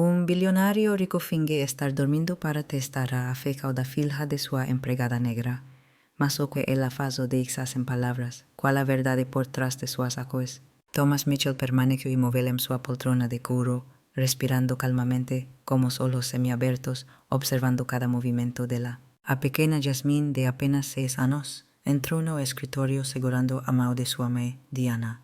Un bilionario rico finge estar dormindo para testar a fe da filha de sua empregada negra. Mas o que ela faz o deixas en palabras, qual a verdade por trás de suas ações. Thomas Mitchell permaneció inmóvil en sua poltrona de cuero, respirando calmamente, con los ojos semiabiertos, observando cada movimiento de la. A pequena Jasmine, de apenas 6 anos, entrou no escritório segurando a mão de sua mãe, Diana.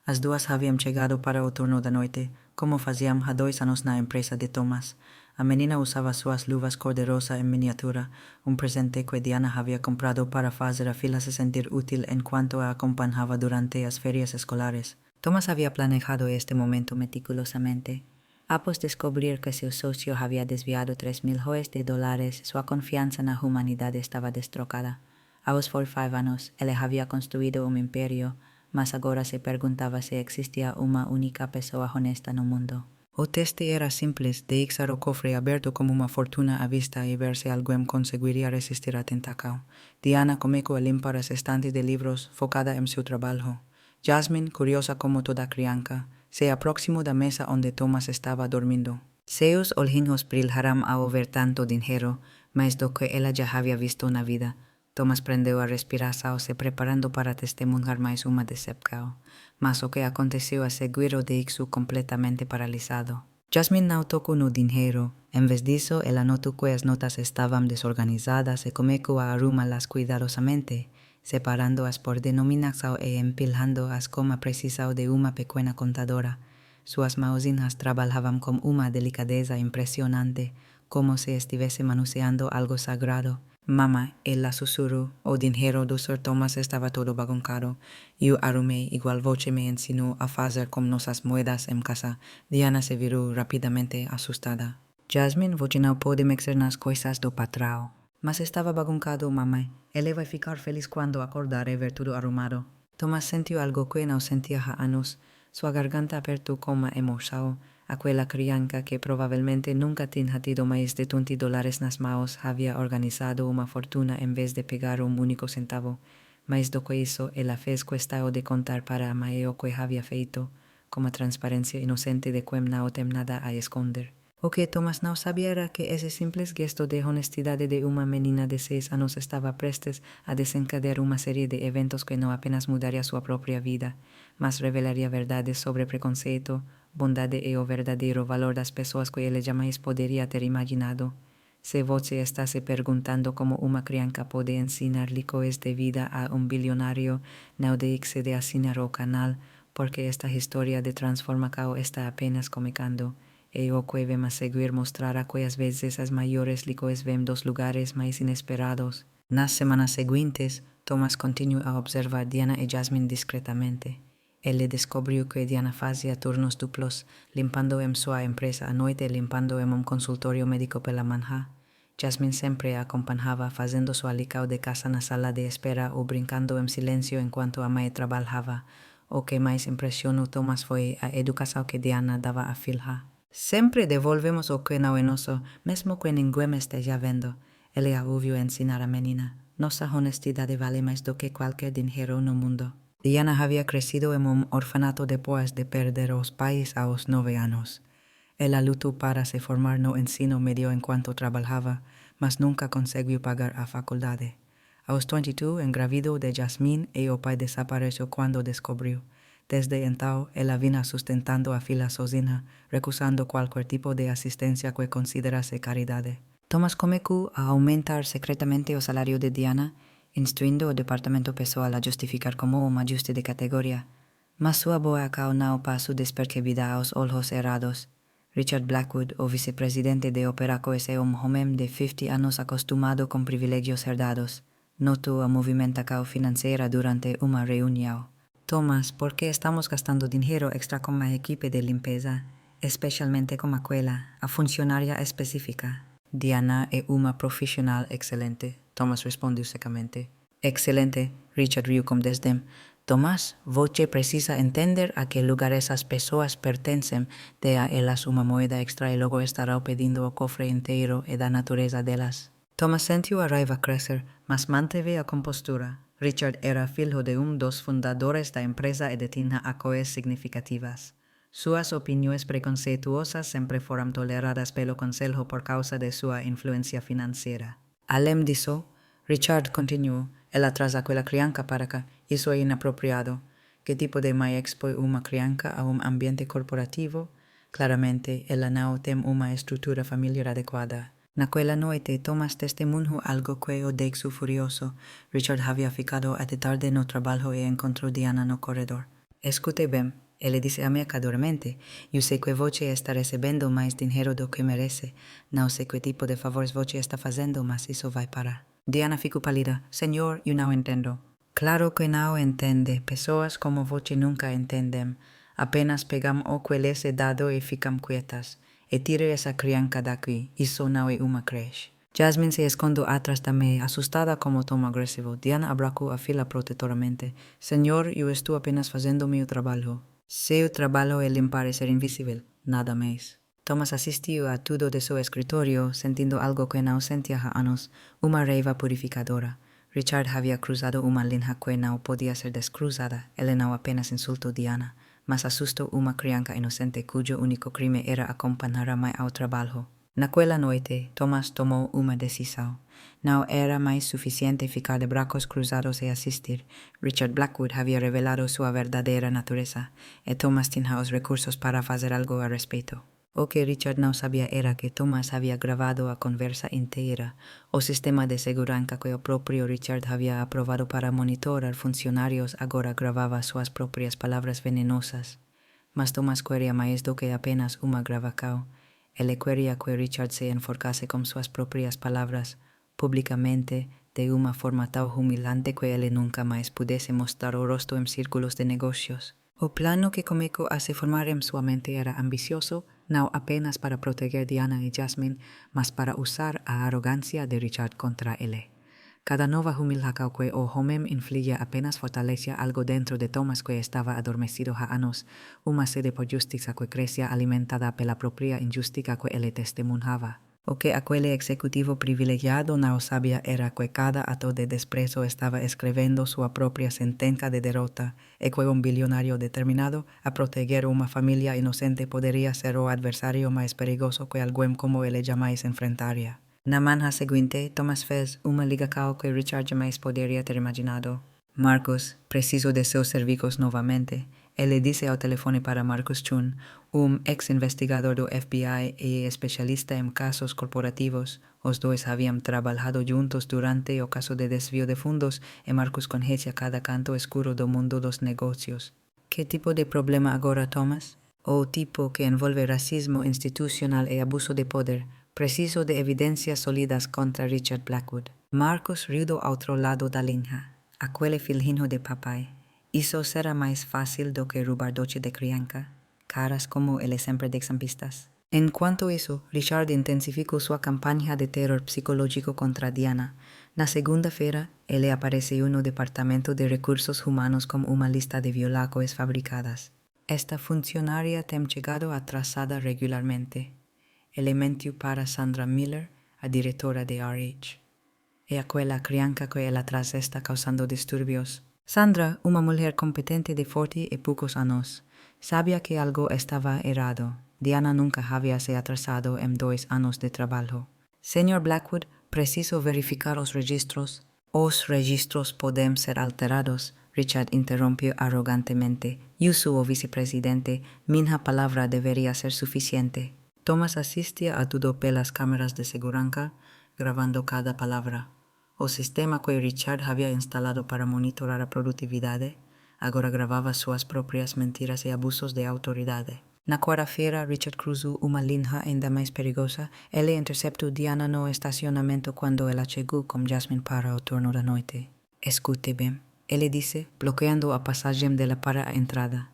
As duas haviam chegado para o turno da noite, como faziam há 2 anos na empresa de Thomas. A menina usava suas luvas cor-de-rosa em miniatura, um presente que Diana havia comprado para fazer a filha se sentir útil enquanto a acompanhava durante as férias escolares. Thomas havia planejado este momento meticulosamente. Após descobrir que seu socio havia desviado $3,000, sua confiança na humanidade estava destrocada. Aos 45 anos, ele havia construído um império, mas agora se perguntava se existia uma única pessoa honesta no mundo. O teste era simples, deixar o cofre aberto como uma fortuna à vista e ver se alguém conseguiria resistir à tentação. Diana começou a limpar as estantes de livros, focada em seu trabalho. Jasmine, curiosa como toda criança, se aproximou da mesa onde Thomas estava dormindo. Seus olhinhos brilharam ao ver tanto dinheiro, mais do que ela já havia visto na vida. Thomas prendeu a respiração, se preparando para testemunhar mais uma decepção. Mas o que aconteceu a seguir o deixou completamente paralisado. Jasmine não tocou no dinheiro. Em vez disso, ela notou que as notas estavam desorganizadas e começou a arrumá-las cuidadosamente, separando-as por denominação e empilhando-as com a precisão de uma pequena contadora. Suas mãozinhas trabalhavam com uma delicadeza impressionante, como se estivesse manuseando algo sagrado. Mamá, ela sussurrou, o dinheiro do Sr. Thomas estava todo bagunçado. Eu arrumei, igual voce me ensinou a fazer com nossas moedas em casa. Diana se virou rapidamente assustada. Jasmine, você não pode mexer nas coisas do patrão. Mas estava bagunçado, mamãe. Ele vai ficar feliz quando acordar e ver tudo arrumado. Thomas sentiu algo que não sentia há anos. Sua garganta apertou com uma emoção. Aquela criança que provavelmente nunca tinha tido mais de $20 nas mãos havia organizado uma fortuna em vez de pegar um único centavo. Mais do que isso, ela fez questão de contar para a mãe o que havia feito, com a transparência inocente de quem não tem nada a esconder. O que Thomas não sabia era que esse simples gesto de honestidade de uma menina de 6 anos estava prestes a desencadear uma série de eventos que não apenas mudaria sua própria vida, mas revelaria verdades sobre preconceito, bondade e o verdadeiro valor das pessoas que ele jamais poderia ter imaginado. Se você está se perguntando como uma criança pode ensinar lições de vida a um bilionário, não deixe de assinar o canal, porque esta história de transformação está apenas começando. E o que vem a seguir mostrará que às vezes as maiores lições vêm dos lugares mais inesperados. Nas semanas seguintes, Thomas continuou a observar Diana e Jasmine discretamente. Ele descobriu que Diana fazia turnos duplos, limpando em sua empresa à noite e limpando em um consultório médico pela manhã. Jasmine sempre a acompanhava, fazendo sua lição de casa na sala de espera ou brincando em silêncio enquanto a mãe trabalhava. O que mais impressionou Thomas foi a educação que Diana dava à filha. Sempre devolvemos o que não é nosso, mesmo que ninguém esteja vendo. Ele a ouviu ensinar a menina. Nossa honestidade vale mais do que qualquer dinheiro no mundo. Diana havia crescido em um orfanato depois de perder os pais aos 9 anos. Ela lutou para se formar no ensino médio enquanto trabalhava, mas nunca conseguiu pagar a faculdade. Aos 22, engravidou de Jasmine e o pai desapareceu quando descobriu. Desde então, ela vinha sustentando a filha sozinha, recusando qualquer tipo de assistência que considerasse caridade. Thomas começou a aumentar secretamente o salário de Diana, instruindo o departamento pessoal a justificar como um ajuste de categoria. Mas sua boa ação não passou despercebida aos olhos errados. Richard Blackwood, o vice-presidente de Operacoes, é um homem de 50 anos acostumado com privilégios herdados. Notou a movimentação financeira durante uma reunião. Thomas, por que estamos gastando dinheiro extra com a equipe de limpeza, especialmente com aquela, a funcionária específica? Diana é uma profissional excelente, Thomas respondeu secamente. Excelente, Richard riu com desdém. Thomas, você precisa entender a que lugar essas pessoas pertencem, dê a elas uma moeda extra e logo estará pedindo o cofre inteiro e da natureza delas. Thomas sentiu a raiva crescer, mas manteve a compostura. Richard era filho de um dos fundadores da empresa e tinha ações significativas. Suas opiniones preconceituosas siempre fueron toleradas pelo consejo por causa de su influencia financiera. Além disso, Richard continuó, él atrás aquella crianca para que hizo inapropiado. ¿Qué tipo de mai expone una crianca a un ambiente corporativo? Claramente, ella no tem una estructura familiar adecuada. Naquela noite, Thomas testemunhou algo que o deixou furioso. Richard havia ficado até tarde no trabalho e encontrou Diana no corredor. Escute bem, ele disse amicadoramente. Eu sei que você está recebendo mais dinheiro do que merece. Não sei que tipo de favores você está fazendo, mas isso vai parar. Diana ficou pálida. Senhor, eu não entendo. Claro que não entende. Pessoas como você nunca entendem. Apenas pegam o que lhes é dado e ficam quietas. E tire essa criança daqui. Isso não é uma creche. Jasmine se escondeu atrás também, assustada como tom agressivo. Diana abracou a fila protetoramente. Senhor, eu estou apenas fazendo meu trabalho. Seu trabalho é limpar e ser invisível. Nada mais. Thomas assistiu a tudo de seu escritório, sentindo algo que não sentia há anos, uma raiva purificadora. Richard havia cruzado uma linha que não podia ser descruzada. Ele não apenas insultou Diana, mas assustou uma criança inocente cujo único crime era acompanhar a mãe ao trabalho. Naquela noite, Thomas tomou uma decisão. Não era mais suficiente ficar de braços cruzados e assistir. Richard Blackwood havia revelado sua verdadeira natureza, e Thomas tinha os recursos para fazer algo a respeito. O que Richard não sabia era que Thomas havia gravado a conversa inteira. O sistema de segurança que o próprio Richard havia aprovado para monitorar funcionários agora gravava suas próprias palavras venenosas. Mas Thomas queria mais do que apenas uma gravação. Ele queria que Richard se enforcasse com suas próprias palavras, publicamente, de uma forma tão humilhante que ele nunca mais pudesse mostrar o rosto em círculos de negócios. O plano que começou a se formar em sua mente era ambicioso, não apenas para proteger Diana e Jasmine, mas para usar a arrogância de Richard contra ele. Cada nova humilhação que o homem infligía apenas fortalecía algo dentro de Thomas que estava adormecido há anos, uma sede por justiça que crescia alimentada pela própria injustiça que ele testemunhava. O que aquele executivo privilegiado não sabia era que cada ato de desprezo estava escrevendo sua própria sentença de derrota e que bilionário determinado a proteger uma família inocente poderia ser o adversário mais perigoso que alguém como ele jamais enfrentaria. Na manhã seguinte, Thomas fez uma ligação que Richard jamais poderia ter imaginado. Marcus, preciso de seus serviços novamente. Ele disse ao telefone para Marcus Chun, ex-investigador do FBI e especialista em casos corporativos. Os dois haviam trabalhado juntos durante o caso de desvio de fundos e Marcus conhecia cada canto escuro do mundo dos negócios. Que tipo de problema agora, Thomas? O tipo que envolve racismo institucional e abuso de poder. Preciso de evidências sólidas contra Richard Blackwood. Marcus riu do outro lado da linha. Aquele filhinho de papai. Isso será mais fácil do que roubar doce de criança. Caras como ele sempre deixam pistas. Enquanto isso, Richard intensificou sua campanha de terror psicológico contra Diana. Na segunda-feira, ele apareceu no Departamento de Recursos Humanos com uma lista de violações fabricadas. Esta funcionária tem chegado atrasada regularmente. Ele mentiu para Sandra Miller, a diretora de RH. E aquela criança que ela atrás está causando distúrbios. Sandra, uma mulher competente de 40 e poucos anos, sabia que algo estava errado. Diana nunca havia se atrasado em 2 anos de trabalho. Sr. Blackwood, preciso verificar os registros. Os registros podem ser alterados, Richard interrompió arrogantemente. Eu sou o vicepresidente, minha palavra deveria ser suficiente. Thomas assistia a tudo pelas câmeras de segurança, gravando cada palavra. O sistema que Richard havia instalado para monitorar a produtividade agora gravava suas próprias mentiras e abusos de autoridade. Na quarta-feira, Richard cruzou uma linha ainda mais perigosa. Ele interceptou Diana no estacionamento quando ela chegou com Jasmine para o turno da noite. Escute bem, ele disse, bloqueando a passagem dela para a entrada.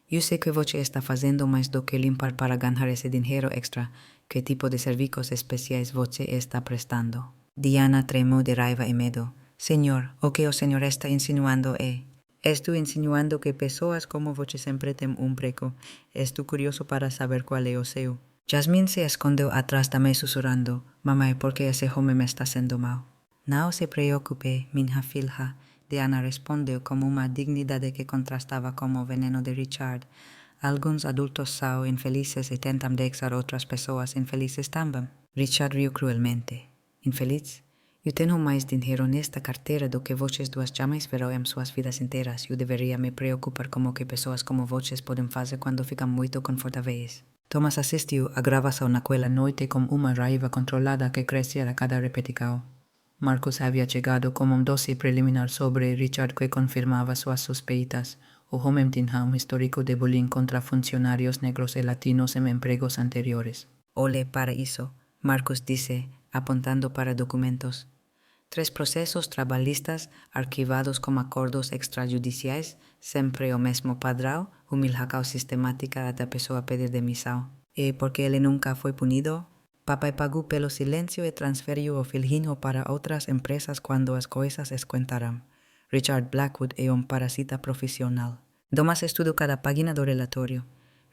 Eu sei que você está fazendo mais do que limpar para ganhar esse dinheiro extra. Que tipo de serviços especiais você está prestando? Diana tremeu de raiva e medo. Senhor, o que o senhor está insinuando é... Estou insinuando que pessoas como você sempre têm breco. Estou curioso para saber qual é o seu. Jasmine se escondeu atrás da mesa sussurrando. Mamãe, por que esse homem me está sendo mal? Não se preocupe, minha filha. Diana respondeu com uma dignidade que contrastava com o veneno de Richard. Alguns adultos são infelizes e tentam deixar outras pessoas infelizes também. Richard riu cruelmente. Infeliz? Eu tenho mais dinheiro nesta carteira do que vocês duas jamais verão em suas vidas inteiras. Eu deveria me preocupar com o que pessoas como vocês podem fazer quando ficam muito confortáveis. Thomas assistiu à gravação naquela noite com uma raiva controlada que crescia a cada repetição. Marcus havia chegado como um doce preliminar sobre Richard que confirmava suas suspeitas. O homem tinha um histórico de bullying contra funcionários negros e latinos em empregos anteriores. Olhe para isso, Marcus disse, apontando para documentos. 3 processos trabalhistas arquivados com acordos extrajudiciais, sempre o mesmo padrão, humilhação sistemática até a pessoa pedir demissão. E porque ele nunca foi punido? Papai pagou pelo silêncio e transferiu o filhinho para outras empresas quando as coisas esquentaram. Richard Blackwood é um parasita profissional. Thomas estudou cada página do relatório.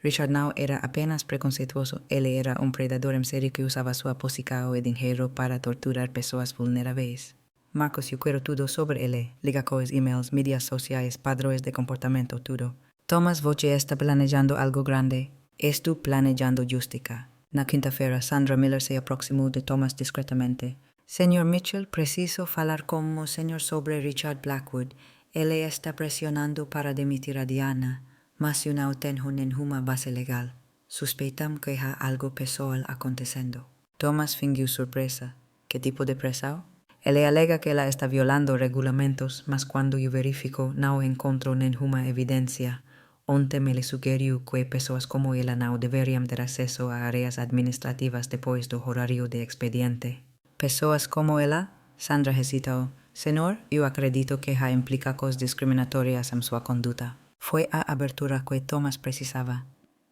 Richard não era apenas preconceituoso, ele era um predador em série que usava sua posição e dinheiro para torturar pessoas vulneráveis. Marcus, eu quero tudo sobre ele. Liga com os e-mails, mídias sociais, padrões de comportamento, tudo. Thomas, você está planejando algo grande. Estou planejando justiça. Na quinta-feira, Sandra Miller se aproximou de Thomas discretamente. Senhor Mitchell, preciso falar com o senhor sobre Richard Blackwood. Ele está pressionando para demitir a Diana, mas eu não tenho nenhuma base legal. Suspeitam que há algo pessoal acontecendo. Thomas fingiu surpresa. Que tipo de pressão? Ele alega que ela está violando regulamentos, mas quando eu verifico, não encontro nenhuma evidência. Ontem me sugeriu que pessoas como ela não deveriam ter acesso a áreas administrativas depois do horário de expediente. Pessoas como ela? Sandra hesitou. Senhor, eu acredito que há implicações discriminatórias em sua conduta. Foi a abertura que Thomas precisava.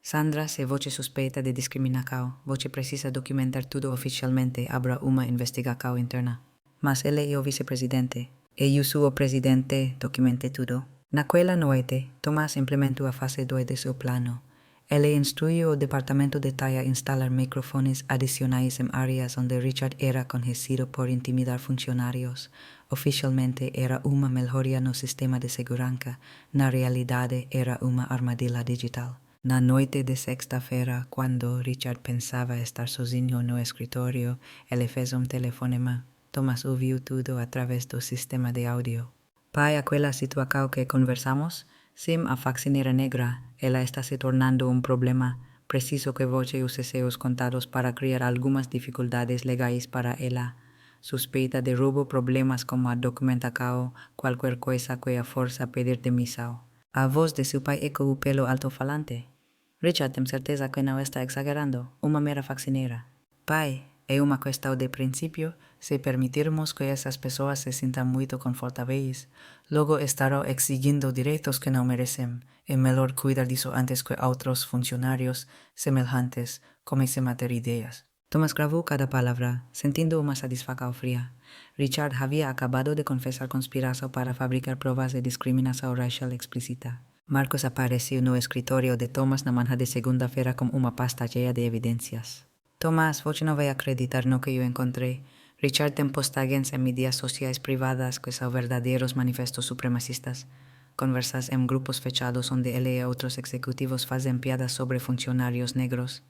Sandra, se você suspeita de discriminação, você precisa documentar tudo oficialmente, abra uma investigação interna. Mas ele é o vice-presidente, e eu sou o presidente, documente tudo. Naquela noite, Thomas implementou a fase 2 de seu plano. Ele instruiu o departamento de TAI a instalar microfones adicionais em áreas onde Richard era conhecido por intimidar funcionários. Oficialmente era uma melhoria no sistema de segurança, na realidade era uma armadilha digital. Na noite de sexta-feira, quando Richard pensava estar sozinho no escritório, ele fez um telefonema. Thomas ouviu tudo através do sistema de áudio. Pai, aquela situação que conversamos? Sim, a faxineira negra. Ela está se tornando um problema. Preciso que você use seus contatos para criar algumas dificuldades legais para ela. Suspeita de roubo, problemas como a documentação, qualquer coisa que a força a pedir demissão. A voz de seu pai ecoou pelo alto-falante. Richard, tem certeza que não está exagerando? Uma mera faxineira. Pai, é uma questão de princípio. Se permitirmos que essas pessoas se sintam muito confortáveis, logo estarão exigindo direitos que não merecem. É melhor cuidar disso antes que outros funcionários semelhantes comecem a ter ideias. Thomas gravou cada palavra, sentindo uma satisfação fria. Richard havia acabado de confessar conspiração para fabricar provas de discriminação racial explícita. Marcus apareceu no escritório de Thomas na manhã de segunda-feira com uma pasta cheia de evidências. Thomas, você não vai acreditar no que eu encontrei. Richard tem postagens em mídias sociais privadas que são verdadeiros manifestos supremacistas. Conversas em grupos fechados onde ele e outros executivos fazem piadas sobre funcionários negros.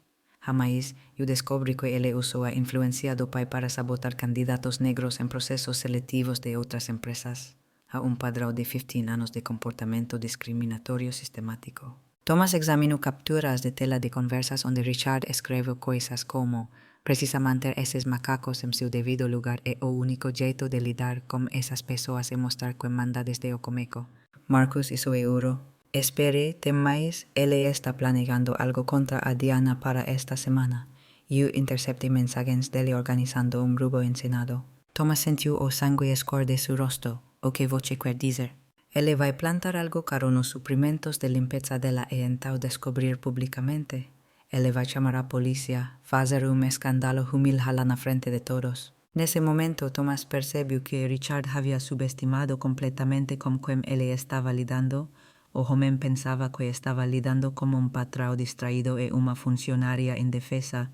Jamais eu descobri que ele usou a influência do pai para sabotar candidatos negros em processos seletivos de outras empresas. Há um padrão de 15 anos de comportamento discriminatório sistemático. Thomas examinou capturas de tela de conversas onde Richard escreveu coisas como: precisa manter esses macacos em seu devido lugar e o único jeito de lidar com essas pessoas é mostrar que manda desde o começo. Marcus, isso é ouro. Espere, tem mais. Ele está planejando algo contra a Diana para esta semana. Eu interceptei mensagens dele organizando um grupo em Senado. Thomas sentiu o sangue escorrer de seu rosto. O que você quer dizer? Ele vai plantar algo caro nos suprimentos de limpeza dela e então descobrir publicamente. Ele vai chamar a polícia, fazer um escândalo humilhá-la na frente de todos. Nesse momento, Thomas percebeu que Richard havia subestimado completamente com quem ele estava lidando. O homem pensava que estava lidando com um patrão distraído e uma funcionária indefesa.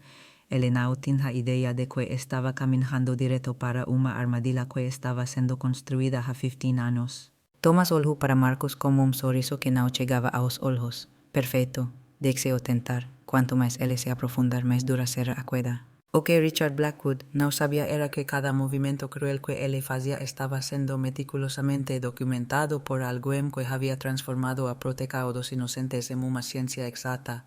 Ele não tinha ideia de que estava caminhando direto para uma armadilha que estava sendo construída há 15 anos. Thomas olhou para Marcus com um sorriso que não chegava aos olhos. Perfeito. Deseo tentar. Cuanto más él se aprofundar, más dura será a queda. O que Richard Blackwood no sabía era que cada movimiento cruel que él hacía estaba siendo meticulosamente documentado por alguien que había transformado a proteger a los inocentes en una ciencia exacta,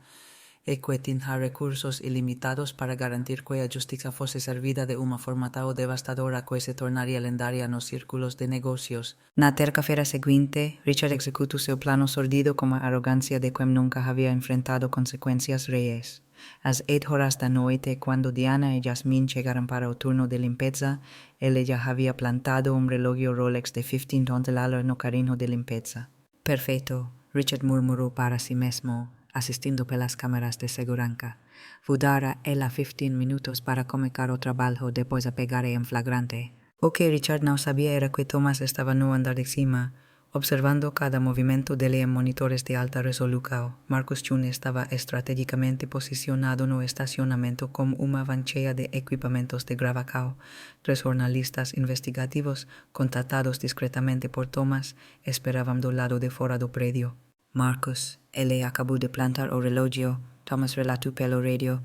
y que tenía recursos ilimitados para garantir que la justicia fuese servida de una forma tan devastadora que se tornaría lendaria en los círculos de negocios. Na terça-feira seguinte, Richard ejecutó su plano sordido con la arrogancia de quien nunca había enfrentado consecuencias reales. Às 8 horas da noite, cuando Diana y Jasmine llegaron para el turno de limpieza, él ya había plantado un reloj Rolex de $15 no carrinho de limpieza. Perfecto, Richard murmuró para sí mismo, asistiendo por las cámaras de segurança. Fudara él a 15 minutos para comenzar o trabajo después de pegar en flagrante. O que Richard no sabía era que Thomas estaba no andar de cima, observando cada movimiento de él en monitores de alta resolución. Marcus Chun estaba estratégicamente posicionado en el estacionamiento con una vanchea de equipamientos de grabación. 3 jornalistas investigativos, contratados discretamente por Thomas, esperaban do lado de fora do predio. Marcus, él acabó de plantar o reloj. Thomas relató pelo radio.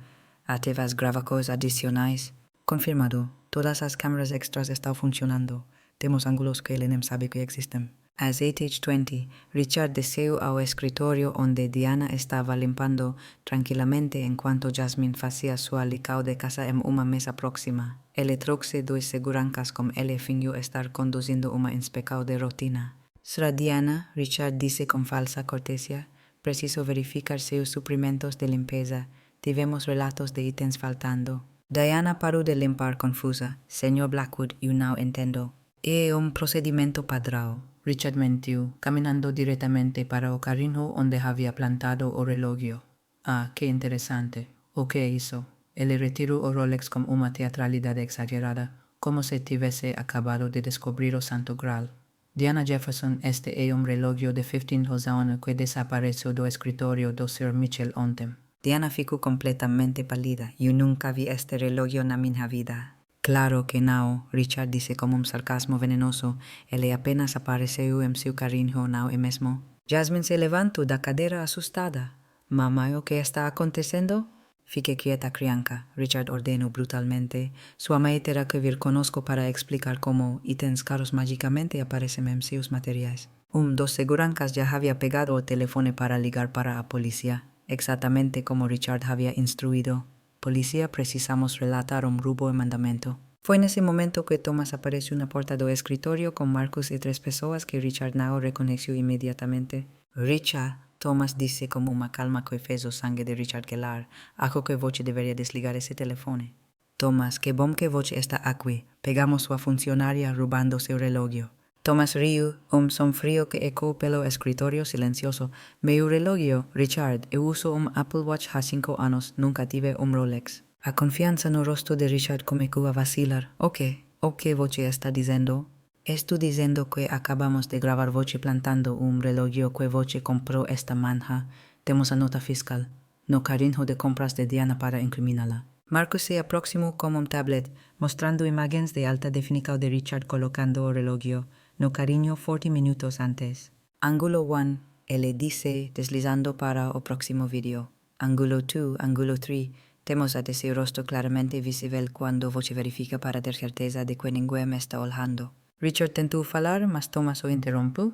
Activas gravações adicionais. Confirmado. Todas las cámaras extras están funcionando. Tenemos ángulos que él no sabe que existen. Às 8:20, Richard desceu ao escritorio onde Diana estaba limpando tranquilamente enquanto Jasmine hacía su alicao de casa en una mesa próxima. Ele trouxe 2 seguranças com ele fingiu estar conducindo uma inspecção de rotina. Será Diana, Richard disse com falsa cortesia. Preciso verificar seus suprimentos de limpeza. Tivemos relatos de itens faltando. Diana parou de limpar confusa. Senhor Blackwood, eu não entendo. É procedimento padrão. Richard mentiu, caminando directamente para o carrinho onde había plantado o reloj. Ah, qué interesante. ¿O qué hizo? Él retiró o Rolex con una teatralidad exagerada, como si tuviese acabado de descubrir o Santo Graal. Diana Jefferson es un reloj de 15 años que desapareció do escritorio do Sir Mitchell ontem. Diana ficou completamente pálida. Eu nunca vi este reloj na minha vida. Claro que no, Richard disse com sarcasmo venenoso. Ele apenas apareceu em seu carrinho não é mesmo? Jasmine se levantou da cadeira assustada. Mamãe, o que está acontecendo? Fique quieta, criança, Richard ordenou brutalmente. Sua mãe terá que vir conosco para explicar como itens caros magicamente aparecem em seus materiais. Dos seguranças já havia pegado o telefone para ligar para a polícia, exatamente como Richard havia instruído. Policía, precisamos relatar roubo e mandamento. Foi nesse momento que Thomas apareceu na porta do escritório com Marcus e 3 pessoas que Richard não reconheceu imediatamente. Richard, Thomas disse com uma calma que fez o sangue de Richard gelar. Acho que você deveria desligar esse telefone. Thomas, que bom que você está aqui. Pegamos sua funcionária roubando seu relógio. Thomas riu, som frio que ecoou pelo escritório silencioso. Meu relógio, Richard, eu uso Apple Watch há 5 anos, nunca tive Rolex. A confiança no rosto de Richard começou a vacilar. O que você está dizendo? Estou dizendo que acabamos de gravar você plantando relógio que você comprou esta manhã. Temos a nota fiscal, no carrinho de compras de Diana para incriminá-la. Marcus se aproximou com tablet, mostrando imagens de alta definição de Richard colocando o relógio no carrinho 40 minutos antes. Ángulo 1, ele disse, deslizando para o próximo vídeo. Ángulo 2, ángulo 3, temos a seu rosto claramente visível quando você verifica para ter certeza de que ninguém me está olhando. Richard tentou falar, mas Thomas o interrompeu.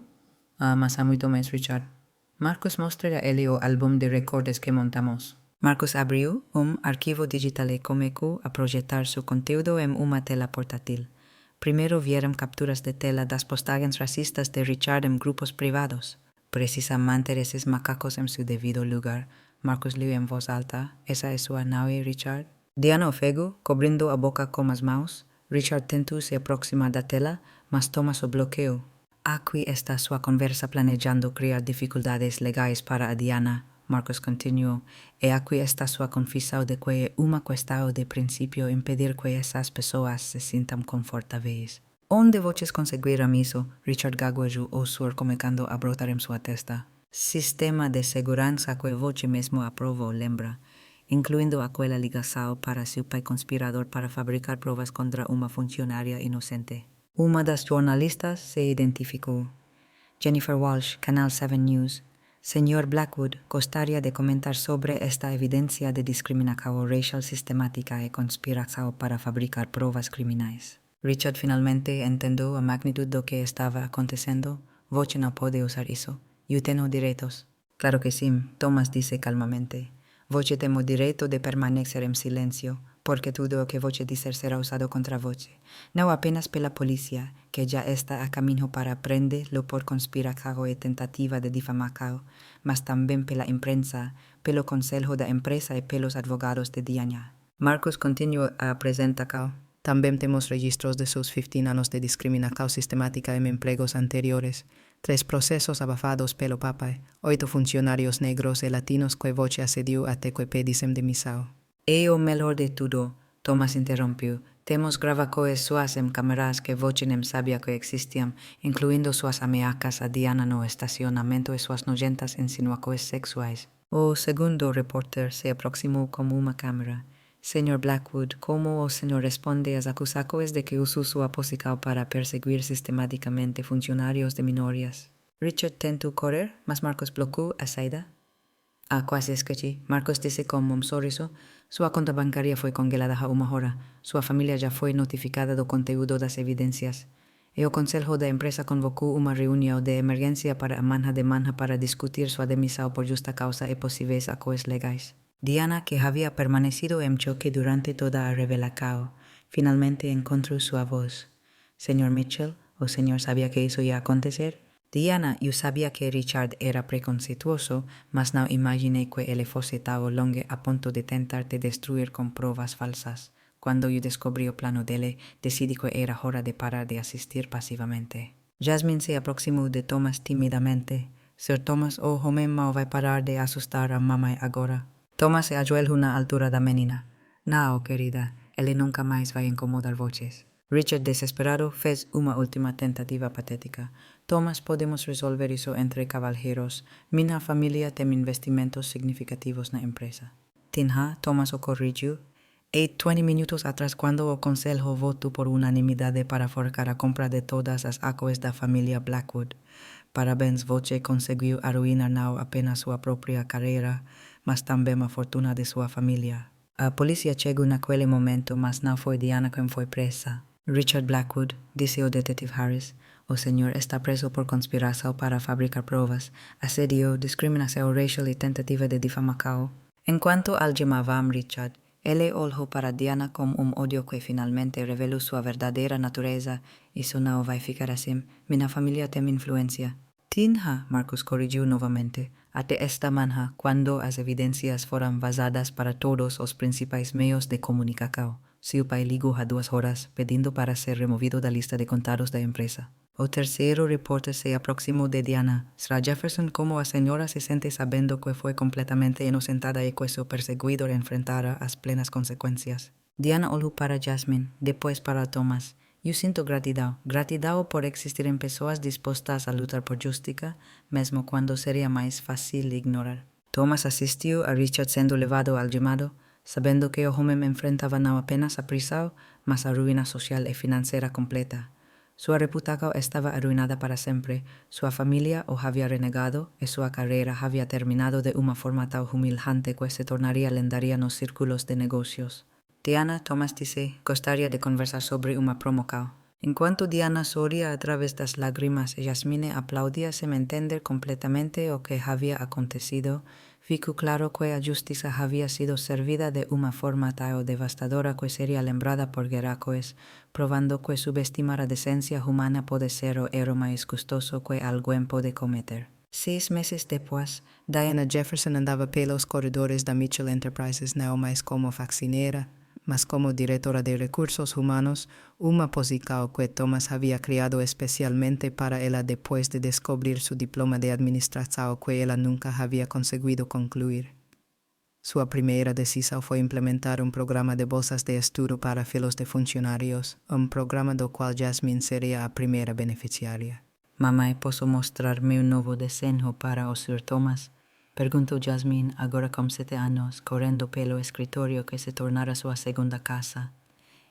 Mas há muito mais, Richard. Marcus mostra a ele o álbum de recordes que montamos. Marcus abriu arquivo digital e começou a projetar seu conteúdo em uma tela portátil. Primeiro vieram capturas de tela das postagens racistas de Richard em grupos privados. Precisa manter esses macacos em seu devido lugar. Marcus leu em voz alta. Essa é sua nave, Richard? Diana ofegou, cobrindo a boca com as mãos. Richard tentou se aproximar da tela, mas Thomas o bloqueou. Aqui está sua conversa planejando criar dificuldades legais para a Diana. Marcus continuou. E aqui está sua confissão de que é uma questão de princípio impedir que essas pessoas se sintam confortáveis. Onde vocês conseguiram isso? Richard gaguejou o suor começando a brotar em sua testa. Sistema de segurança que você mesmo aprovou, lembra? Incluindo aquela ligação para seu pai conspirador para fabricar provas contra uma funcionária inocente. Uma das jornalistas se identificou. Jennifer Walsh, Canal 7 News. Señor Blackwood, gostaria de comentar sobre esta evidencia de discriminação racial sistemática e conspiração para fabricar provas criminais. Richard finalmente entendeu a magnitude do que estava acontecendo. Você não pode usar isso. Eu tenho direitos. Claro que sim, Thomas disse calmamente. Você tem o direito de permanecer em silêncio, porque tudo o que você disser será usado contra você. Não apenas pela polícia, que já está a caminho para prender-lo por conspiração e tentativa de difamação, mas também pela imprensa, pelo conselho da empresa e pelos advogados de Diana. Marcos continua a apresentar. Também temos registros de seus 15 anos de discriminação sistemática em empregos anteriores, 3 processos abafados pelo papai, 8 funcionários negros e latinos que você assediou até que pedissem demissão. E o melhor de tudo, Thomas interrompiu, temos gravações suas em câmeras que você nem sabia que existiam, incluindo suas ameaças a Diana no estacionamento e suas nojentas insinuações sexuais. O segundo repórter se aproximou com uma câmera. Senhor Blackwood, como o senhor responde às acusações de que usou sua posição para perseguir sistematicamente funcionários de minorias? Richard tentou correr, mas Marcos bloqueou a saída. Quase esqueci. Marcos disse com um sorriso. Sua conta bancária foi congelada há uma hora. Sua família já foi notificada do conteúdo das evidências. E o conselho da empresa convocou uma reunião de emergência para a manhã de manhã para discutir sua demissão por justa causa e possíveis ações legais. Diana, que havia permanecido em choque durante toda a revelação, finalmente encontrou sua voz. Senhor Mitchell, o senhor sabia que isso ia acontecer? Diana, eu sabia que Richard era preconceituoso, mas não imaginei que ele fosse tão longe a ponto de tentar te destruir com provas falsas. Quando eu descobri o plano dele, decidi que era hora de parar de assistir passivamente. Jasmine se aproximou de Thomas timidamente. Sir Thomas, o homem mau vai parar de assustar a mamãe agora. Thomas se ajoelhou na altura da menina. Não, querida, ele nunca mais vai incomodar vocês. Richard, desesperado, fez uma última tentativa patética. Thomas, podemos resolver isso entre cavalheiros. Minha família tem investimentos significativos na empresa. Tinha, Thomas o corrigiu. E 20 minutos atrás, quando o conselho votou por unanimidade para forcar a compra de todas as ações da família Blackwood. Parabéns, você conseguiu arruinar não apenas sua própria carreira, mas também a fortuna de sua família. A polícia chegou naquele momento, mas não foi Diana quem foi presa. Richard Blackwood, disse o detetive Harris, o senhor está preso por conspiração para fabricar provas, assédio, discriminação racial e tentativa de difamação. Enquanto algemavam Richard, ele olhou para Diana com ódio que finalmente revelou sua verdadeira natureza. Isso não vai ficar assim. Minha família tem influência. Tinha, Marcos corrigiu novamente, até esta manhã, quando as evidências foram vazadas para todos os principais meios de comunicação. Seu pai ligou há 2 horas, pedindo para ser removido da lista de contados da empresa. O terceiro repórter se aproximou de Diana. Sra. Jefferson, como a senhora se sente sabendo que foi completamente inocentada e que seu perseguidor enfrentara as plenas consequências? Diana olhou para Jasmine, depois para Thomas. Eu sinto gratidão. Gratidão por existirem pessoas dispostas a lutar por justiça, mesmo quando seria mais fácil ignorar. Thomas assistiu a Richard sendo levado algemado, sabendo que o homem enfrentava não apenas a prisão, mas a ruína social e financeira completa. Sua reputação estava arruinada para sempre, sua família o havia renegado e sua carreira havia terminado de uma forma tão humilhante que se tornaria lendária nos círculos de negócios. Diana, Thomas disse, gostaria de conversar sobre uma promoção. Enquanto Diana sorria a través das lágrimas e Jasmine aplaudia sem entender completamente o que havia acontecido, ficou claro que a justiça havia sido servida de uma forma tão devastadora que seria lembrada por guerracos, provando que subestimar a decência humana pode ser o erro mais custoso que alguém pode cometer. 6 meses depois, Diana Jefferson andava pelos corredores da Mitchell Enterprises não mais como faxineira, mas como diretora de recursos humanos, uma posição que Thomas havia criado especialmente para ela depois de descobrir seu diploma de administração que ela nunca havia conseguido concluir. Sua primeira decisão foi implementar um programa de bolsas de estudo para filhos de funcionários, um programa do qual Jasmine seria a primeira beneficiária. Mamãe, posso mostrar meu novo desenho para o Sr. Thomas? Perguntou Jasmine, agora com 7 anos, correndo pelo escritório que se tornara sua segunda casa.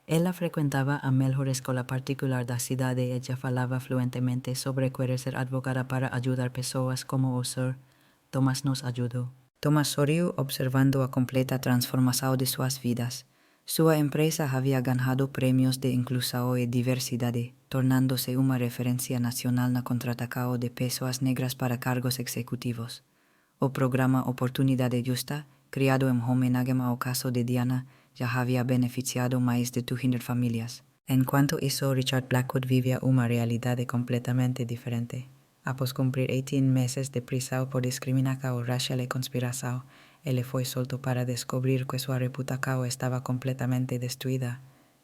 Ela frequentava a melhor escola particular da cidade e já falava fluentemente sobre querer ser advogada para ajudar pessoas como o Sr. Thomas nos ayudó. Thomas sorrió observando a completa transformación de sus vidas. Su empresa había ganado premios de inclusión y diversidad, tornándose una referencia nacional na contratacao de pessoas negras para cargos ejecutivos. O programa Oportunidad Justa, criado en homenaje ao caso de Diana, ya había beneficiado más de 200 familias. En cuanto hizo, Richard Blackwood vivía una realidad completamente diferente. Após cumplir 18 meses de prisión por discriminación racial y conspiración, él fue solto para descubrir que su reputación estaba completamente destruida.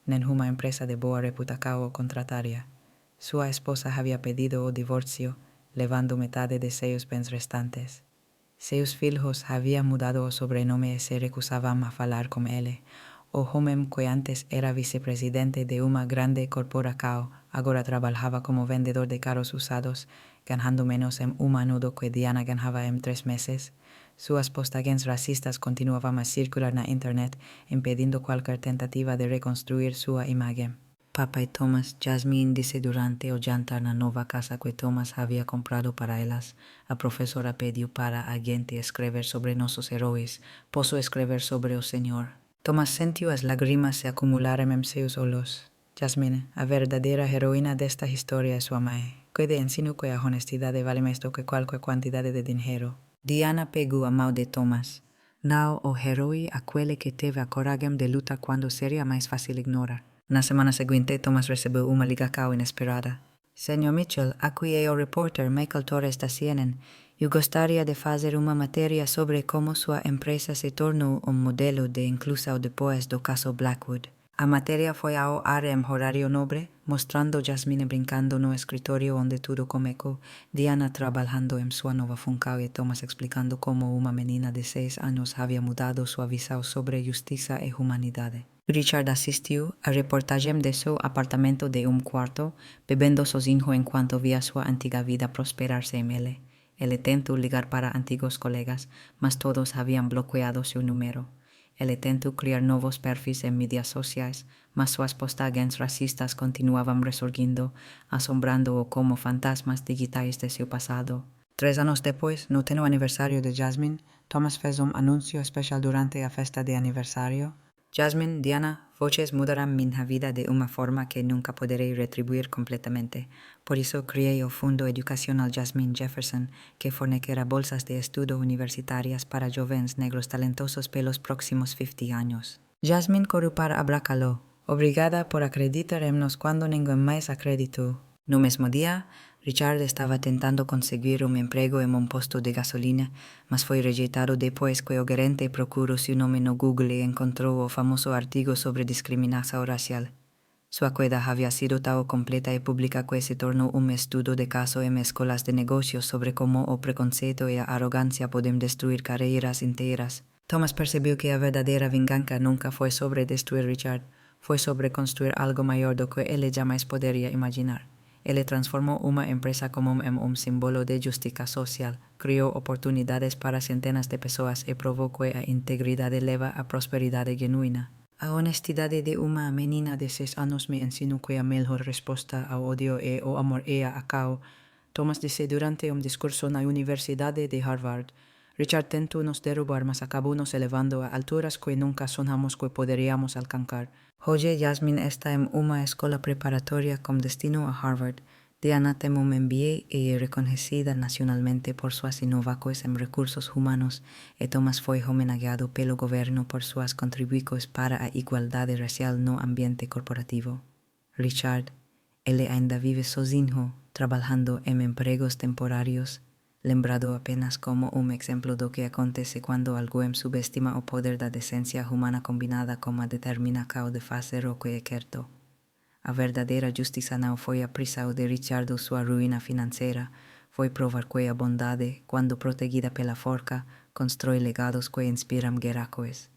Ninguna empresa de boa reputación o contrataria. Su esposa había pedido o divorcio, levando metade de seus bens restantes. Seus filhos habían mudado o sobrenome y se recusaban a falar con él. O homem que antes era vicepresidente de una grande corporación, ahora trabajaba como vendedor de carros usados, ganando menos en un minuto que Diana ganaba en 3 meses. Sus postagens racistas continuaban a circular en internet, impidiendo cualquier tentativa de reconstruir su imagen. Papa y Thomas, Jasmine dice durante o jantar na nova casa que Thomas había comprado para ellas. A profesora pediu para a gente escrever sobre nossos heróis. Posso escrever sobre o Senhor. Thomas sentiu as lágrimas se acumularem em seus olhos. Jasmine, a verdadeira heroína desta história é sua mãe. Que ensino que a honestidade vale mais do que qualquer quantidade de dinheiro. Diana pegou a mão de Thomas. Não o herói aquele que teve a coragem de lutar quando seria mais fácil ignorar. Na semana seguinte, Thomas recebeu uma ligação inesperada. Senhor Mitchell, aqui é o repórter Michael Torres da CNN. Eu gostaria de fazer uma matéria sobre como sua empresa se tornou modelo de inclusão depois do caso Blackwood. A matéria foi ao ar em horário nobre, mostrando Jasmine brincando no escritório onde tudo começou, Diana trabalhando em sua nova função e Thomas explicando como uma menina de 6 anos havia mudado sua visão sobre justiça e humanidade. Richard assistiu a reportagem de seu apartamento de quarto, bebendo sozinho enquanto via sua antiga vida prosperar-se em ele. Ele tentou ligar para antigos colegas, mas todos haviam bloqueado seu número. Ele tentou criar novos perfis em mídias sociais, mas suas postagens racistas continuavam ressurgindo, assombrando-o como fantasmas digitais de seu passado. 3 anos depois, no teno aniversário de Jasmine, Thomas fez anúncio especial durante a festa de aniversário. Jasmine, Diana, vocês mudarão minha vida de uma forma que nunca poderei retribuir completamente. Por isso, criei o Fundo Educacional Jasmine Jefferson, que fornecerá bolsas de estudo universitárias para jovens negros talentosos pelos próximos 50 anos. Jasmine correu para abracá-lo. Obrigada por acreditar em nós quando ninguém mais acreditou. No mesmo dia, Richard estava tentando conseguir emprego em posto de gasolina, mas foi rejeitado depois que o gerente procurou seu nome no Google e encontrou o famoso artigo sobre discriminação racial. Sua queda havia sido tão completa e pública que se tornou estudo de caso em escolas de negócios sobre como o preconceito e a arrogância podem destruir carreiras inteiras. Thomas percebeu que a verdadeira vingança nunca foi sobre destruir Richard, foi sobre construir algo maior do que ele jamais poderia imaginar. Ele transformou uma empresa comum em símbolo de justiça social, criou oportunidades para centenas de pessoas e provou que a integridade leva a prosperidade genuína. A honestidade de uma menina de 6 anos me ensinou que a melhor resposta ao ódio é o amor e a acau. Thomas disse durante discurso na Universidade de Harvard. Richard tentou nos derrubar, mas acabou nos elevando a alturas que nunca sonhamos que poderíamos alcançar. Hoje, Jasmine está em uma escola preparatória com destino a Harvard. Diana tem MBA e é reconhecida nacionalmente por suas inovações em recursos humanos, e Thomas foi homenageado pelo governo por suas contribuições para a igualdade racial no ambiente corporativo. Richard, ele ainda vive sozinho, trabalhando em empregos temporários, lembrado apenas como exemplo do que acontece quando alguém subestima o poder da decência humana combinada com a determinação de fazer o que é certo. A verdadeira justiça não foi a prisão de Richard ou sua ruína financeira, foi provar que a bondade, quando protegida pela forca, constrói legados que inspiram guerreiros.